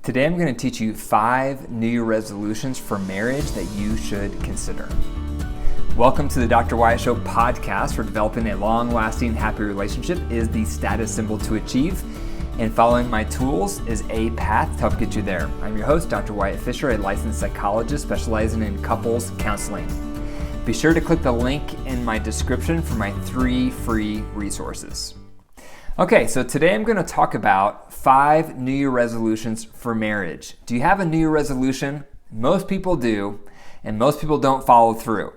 Today I'm going to teach you 5 New Year resolutions for marriage that you should consider. Welcome to the Dr. Wyatt Show podcast, where developing a long-lasting, happy relationship is the status symbol to achieve, and following my tools is a path to help get you there. I'm your host, Dr. Wyatt Fisher, a licensed psychologist specializing in couples counseling. Be sure to click the link in my description for my 3 free resources. Okay, so today I'm going to talk about 5 New Year resolutions for marriage. Do you have a New Year resolution? Most people do, and most people don't follow through.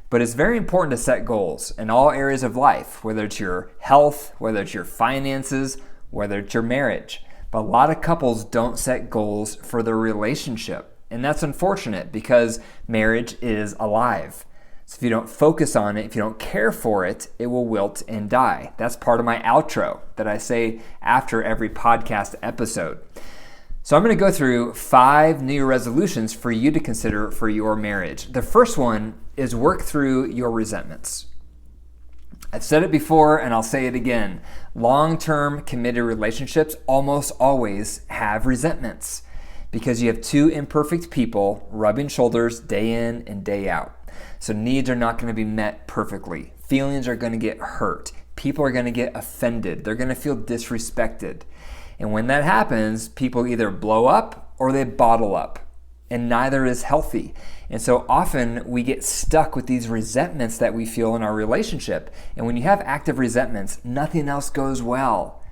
But it's very important to set goals in all areas of life, whether it's your health, whether it's your finances, whether it's your marriage. But a lot of couples don't set goals for their relationship, and that's unfortunate because marriage is alive. So if you don't focus on it, if you don't care for it, it will wilt and die. That's part of my outro that I say after every podcast episode. So I'm going to go through 5 New Year resolutions for you to consider for your marriage. The first one is work through your resentments. I've said it before and I'll say it again. Long-term committed relationships almost always have resentments because you have 2 imperfect people rubbing shoulders day in and day out. So needs are not going to be met perfectly. Feelings are going to get hurt. People are going to get offended. They're going to feel disrespected. And when that happens, people either blow up or they bottle up. And neither is healthy. And so often we get stuck with these resentments that we feel in our relationship. And when you have active resentments, nothing else goes well.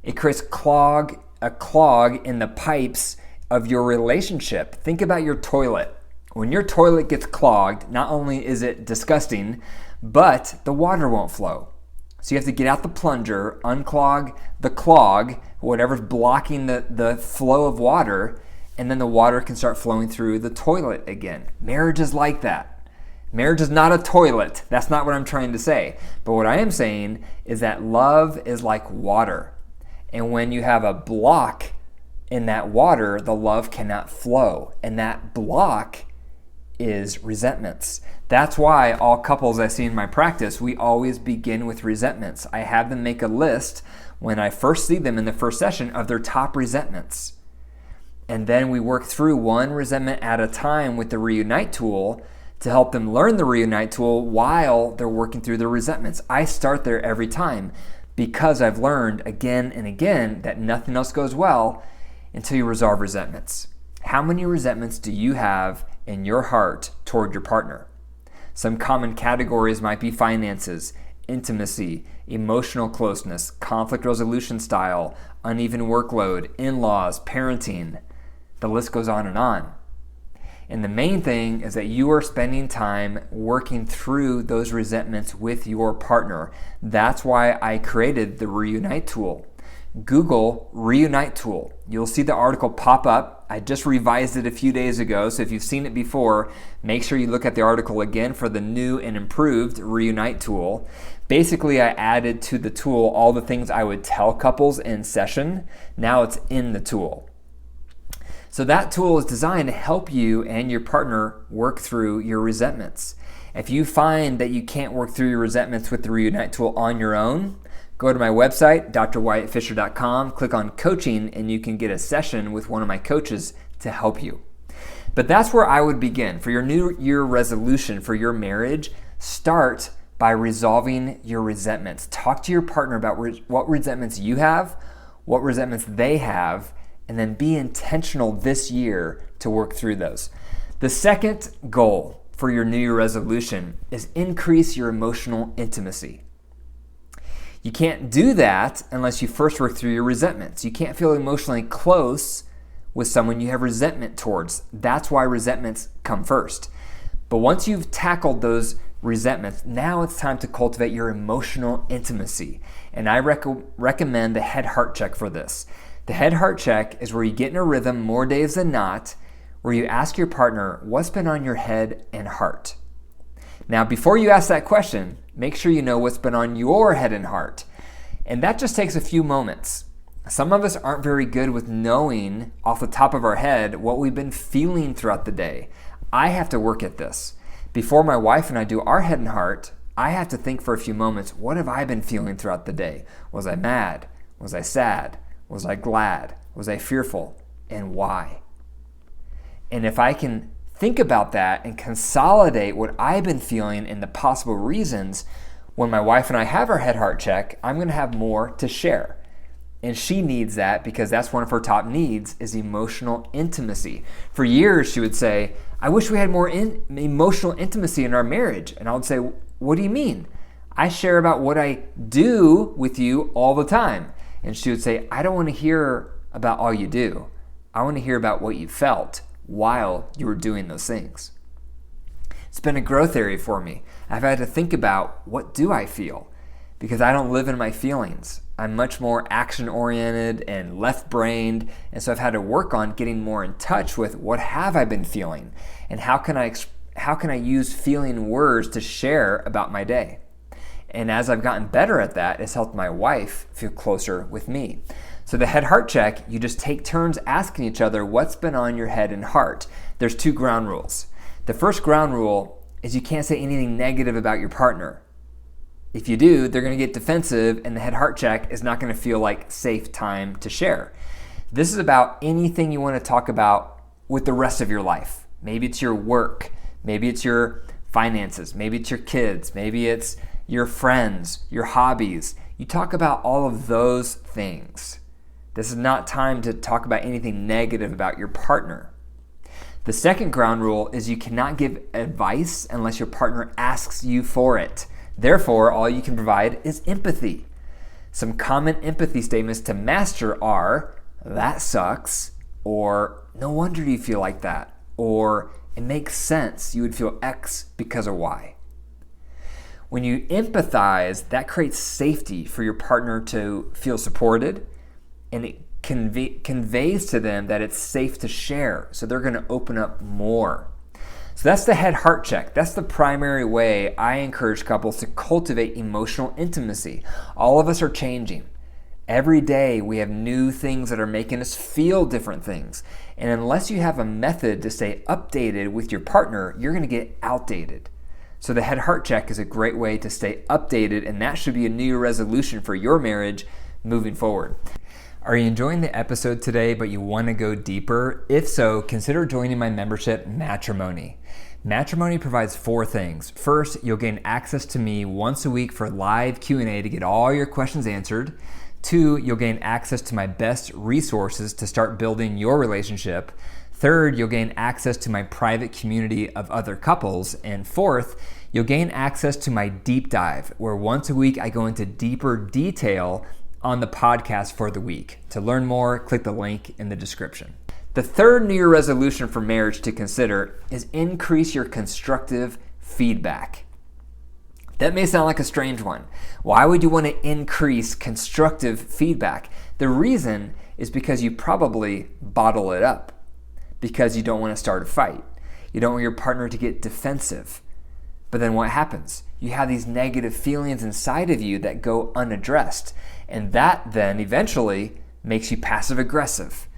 It creates a clog in the pipes of your relationship. Think about your toilet. When your toilet gets clogged, not only is it disgusting, but the water won't flow. So you have to get out the plunger, unclog the clog, whatever's blocking the flow of water, and then the water can start flowing through the toilet again. Marriage is like that. Marriage is not a toilet. That's not what I'm trying to say. But what I am saying is that love is like water. And when you have a block in that water, the love cannot flow. And that block is resentments. That's why all couples I see in my practice, we always begin with resentments. I have them make a list when I first see them in the first session of their top resentments. And then we work through one resentment at a time with the Reunite tool to help them learn the Reunite tool while they're working through their resentments. I start there every time because I've learned again and again that nothing else goes well until you resolve resentments. How many resentments do you have in your heart toward your partner? Some common categories might be finances, intimacy, emotional closeness, conflict resolution style, uneven workload, in-laws, parenting. The list goes on. And the main thing is that you are spending time working through those resentments with your partner. That's why I created the Reunite tool. Google Reunite tool. You'll see the article pop up. I just revised it a few days ago, so if you've seen it before, make sure you look at the article again for the new and improved Reunite tool. Basically, I added to the tool all the things I would tell couples in session. Now it's in the tool. So that tool is designed to help you and your partner work through your resentments. If you find that you can't work through your resentments with the Reunite tool on your own, go to my website, drwyattfisher.com, click on coaching, and you can get a session with one of my coaches to help you. But that's where I would begin. For your New Year resolution for your marriage, start by resolving your resentments. Talk to your partner about what resentments you have, what resentments they have, and then be intentional this year to work through those. The second goal for your New Year resolution is increase your emotional intimacy. You can't do that unless you first work through your resentments. You can't feel emotionally close with someone you have resentment towards. That's why resentments come first. But once you've tackled those resentments, now it's time to cultivate your emotional intimacy. And I recommend the head-heart check for this. The head-heart check is where you get in a rhythm more days than not, where you ask your partner, what's been on your head and heart? Now, before you ask that question, make sure you know what's been on your head and heart. And that just takes a few moments. Some of us aren't very good with knowing off the top of our head what we've been feeling throughout the day. I have to work at this. Before my wife and I do our head and heart, I have to think for a few moments, what have I been feeling throughout the day? Was I mad? Was I sad? Was I glad? Was I fearful? and why. And if I can think about that and consolidate what I've been feeling and the possible reasons, when my wife and I have our head heart check, I'm going to have more to share. And she needs that because that's one of her top needs is emotional intimacy. For years, she would say, I wish we had more emotional intimacy in our marriage. And I would say, what do you mean? I share about what I do with you all the time. And she would say, I don't want to hear about all you do. I want to hear about what you felt while you were doing those things. It's been a growth area for me. I've had to think about, what do I feel? Because I don't live in my feelings. I'm much more action-oriented and left-brained, and so I've had to work on getting more in touch with what have I been feeling, and how can I use feeling words to share about my day. And as I've gotten better at that, it's helped my wife feel closer with me. So the head heart check, you just take turns asking each other what's been on your head and heart. There's 2 ground rules. The first ground rule is you can't say anything negative about your partner. If you do, they're going to get defensive, and the head heart check is not going to feel like safe time to share. This is about anything you want to talk about with the rest of your life. Maybe it's your work, maybe it's your finances, maybe it's your kids, maybe it's your friends, your hobbies. You talk about all of those things. This is not time to talk about anything negative about your partner. The second ground rule is you cannot give advice unless your partner asks you for it. Therefore, all you can provide is empathy. Some common empathy statements to master are, that sucks, or no wonder you feel like that, or it makes sense you would feel X because of Y. When you empathize, that creates safety for your partner to feel supported, and it conveys to them that it's safe to share, so they're going to open up more. So that's the head heart check. That's the primary way I encourage couples to cultivate emotional intimacy. All of us are changing. Every day we have new things that are making us feel different things. And unless you have a method to stay updated with your partner, you're going to get outdated. So the head heart check is a great way to stay updated, and that should be a New Year resolution for your marriage moving forward. Are you enjoying the episode today, but you want to go deeper? If so, consider joining my membership, Matrimony. Matrimony provides 4 things. First, you'll gain access to me once a week for live Q&A to get all your questions answered. 2, you'll gain access to my best resources to start building your relationship. 3rd, you'll gain access to my private community of other couples. And 4th, you'll gain access to my deep dive, where once a week I go into deeper detail on the podcast for the week. To learn more, click the link in the description. The 3rd New Year resolution for marriage to consider is increase your constructive feedback. That may sound like a strange one. Why would you want to increase constructive feedback? The reason is because you probably bottle it up, because you don't want to start a fight. You don't want your partner to get defensive. But then what happens? You have these negative feelings inside of you that go unaddressed. And that then eventually makes you passive aggressive,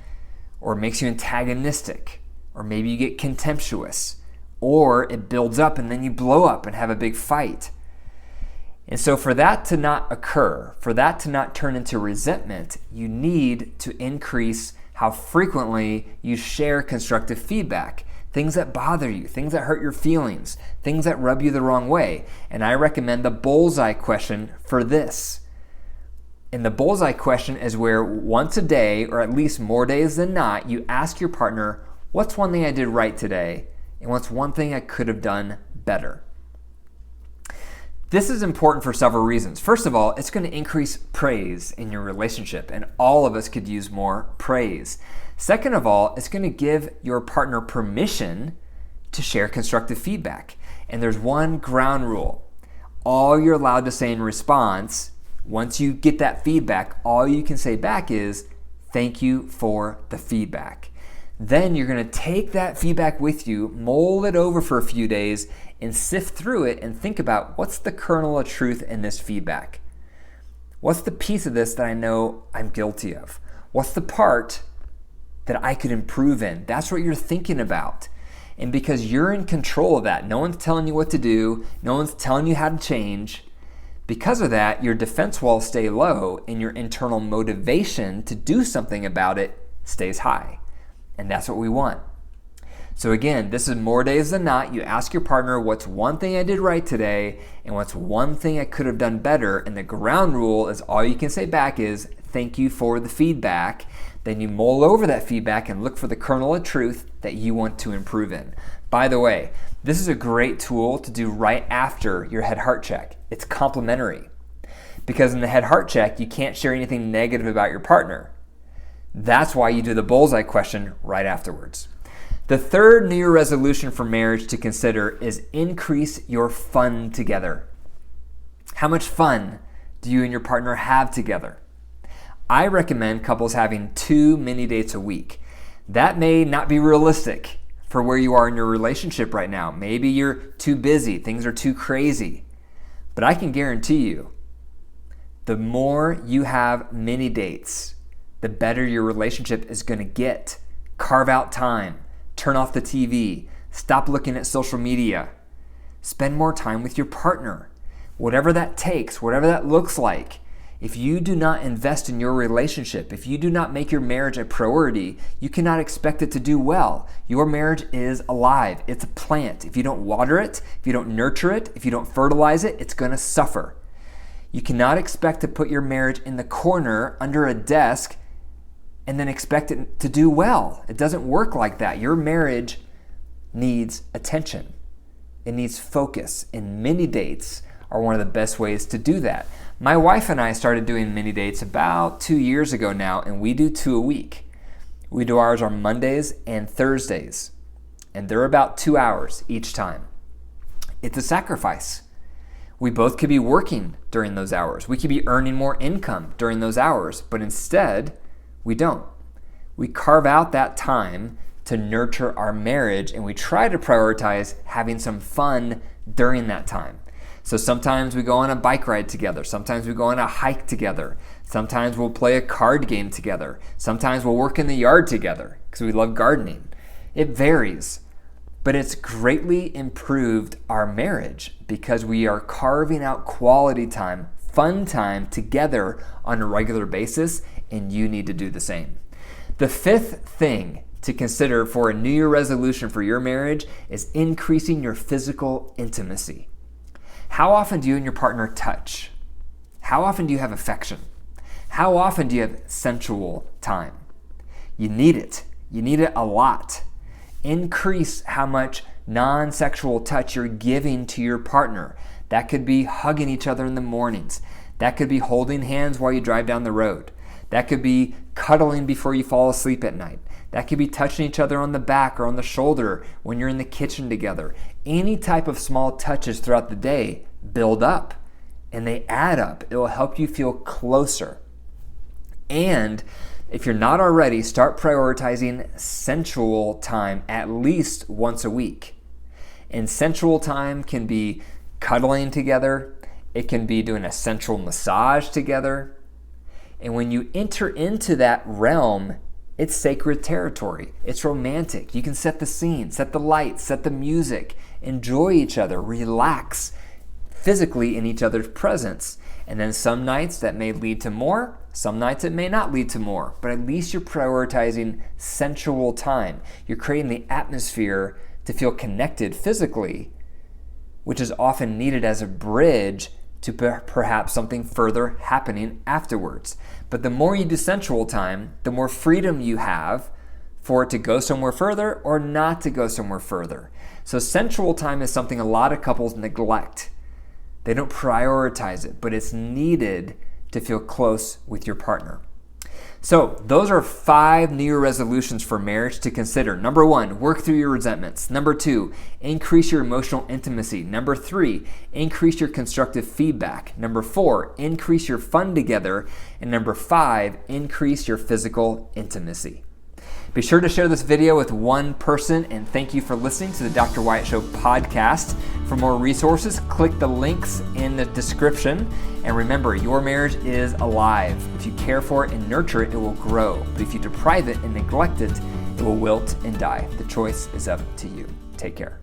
or makes you antagonistic, or maybe you get contemptuous, or it builds up and then you blow up and have a big fight. And so for that to not occur, for that to not turn into resentment, you need to increase how frequently you share constructive feedback. Things that bother you, things that hurt your feelings, things that rub you the wrong way. And I recommend the bullseye question for this. And the bullseye question is where once a day, or at least more days than not, you ask your partner, what's one thing I did right today? And what's one thing I could have done better? This is important for several reasons. First of all, it's going to increase praise in your relationship, and all of us could use more praise. Second of all, it's going to give your partner permission to share constructive feedback. And there's one ground rule. All you're allowed to say in response, once you get that feedback, all you can say back is, thank you for the feedback. Then you're going to take that feedback with you, mold it over for a few days, and sift through it and think about what's the kernel of truth in this feedback. What's the piece of this that I know I'm guilty of? What's the part that I could improve in? That's what you're thinking about. And because you're in control of that, no one's telling you what to do, no one's telling you how to change. Because of that, your defense walls stay low and your internal motivation to do something about it stays high. And that's what we want. So again, this is more days than not. You ask your partner, what's one thing I did right today, and what's one thing I could have done better? And the ground rule is all you can say back is, thank you for the feedback. Then you mull over that feedback and look for the kernel of truth that you want to improve in. By the way, this is a great tool to do right after your head-heart check. It's complimentary. Because in the head-heart check, you can't share anything negative about your partner. That's why you do the bullseye question right afterwards. The third New Year resolution for marriage to consider is increase your fun together. How much fun do you and your partner have together? I recommend couples having 2 mini dates a week. That may not be realistic for where you are in your relationship right now. Maybe you're too busy, things are too crazy. But I can guarantee you, the more you have mini dates, the better your relationship is going to get. Carve out time. Turn off the TV. Stop looking at social media. Spend more time with your partner. Whatever that takes, whatever that looks like. If you do not invest in your relationship, if you do not make your marriage a priority, you cannot expect it to do well. Your marriage is alive. It's a plant. If you don't water it, if you don't nurture it, if you don't fertilize it, it's going to suffer. You cannot expect to put your marriage in the corner under a desk and then expect it to do well. It doesn't work like that. Your marriage needs attention. It needs focus. And mini dates are one of the best ways to do that. My wife and I started doing mini dates about 2 years ago now, and we do 2 a week. We do ours on Mondays and Thursdays, and they're about 2 hours each time. It's a sacrifice. We both could be working during those hours. We could be earning more income during those hours, but instead, we don't. We carve out that time to nurture our marriage, and we try to prioritize having some fun during that time. So sometimes we go on a bike ride together. Sometimes we go on a hike together. Sometimes we'll play a card game together. Sometimes we'll work in the yard together because we love gardening. It varies, but it's greatly improved our marriage because we are carving out quality time, fun time together on a regular basis, and you need to do the same. The fifth thing to consider for a New Year resolution for your marriage is increasing your physical intimacy. How often do you and your partner touch? How often do you have affection? How often do you have sensual time? You need it. You need it a lot. Increase how much non-sexual touch you're giving to your partner. That could be hugging each other in the mornings. That could be holding hands while you drive down the road. That could be cuddling before you fall asleep at night. That could be touching each other on the back or on the shoulder when you're in the kitchen together. Any type of small touches throughout the day build up and they add up. It will help you feel closer. And if you're not already, start prioritizing sensual time at least once a week. And sensual time can be cuddling together. It can be doing a sensual massage together. And when you enter into that realm, it's sacred territory. It's romantic. You can set the scene, set the lights, set the music, enjoy each other, relax physically in each other's presence. And then some nights that may lead to more, some nights it may not lead to more, but at least you're prioritizing sensual time. You're creating the atmosphere to feel connected physically, which is often needed as a bridge to perhaps something further happening afterwards. But the more you do sensual time, the more freedom you have for it to go somewhere further or not to go somewhere further. So sensual time is something a lot of couples neglect. They don't prioritize it, but it's needed to feel close with your partner. So those are 5 New Year resolutions for marriage to consider. Number 1, work through your resentments. Number 2, increase your emotional intimacy. Number 3, increase your constructive feedback. Number 4, increase your fun together. And number 5, increase your physical intimacy. Be sure to share this video with one person, and thank you for listening to the Dr. Wyatt Show podcast. For more resources, click the links in the description. And remember, your marriage is alive. If you care for it and nurture it, it will grow. But if you deprive it and neglect it, it will wilt and die. The choice is up to you. Take care.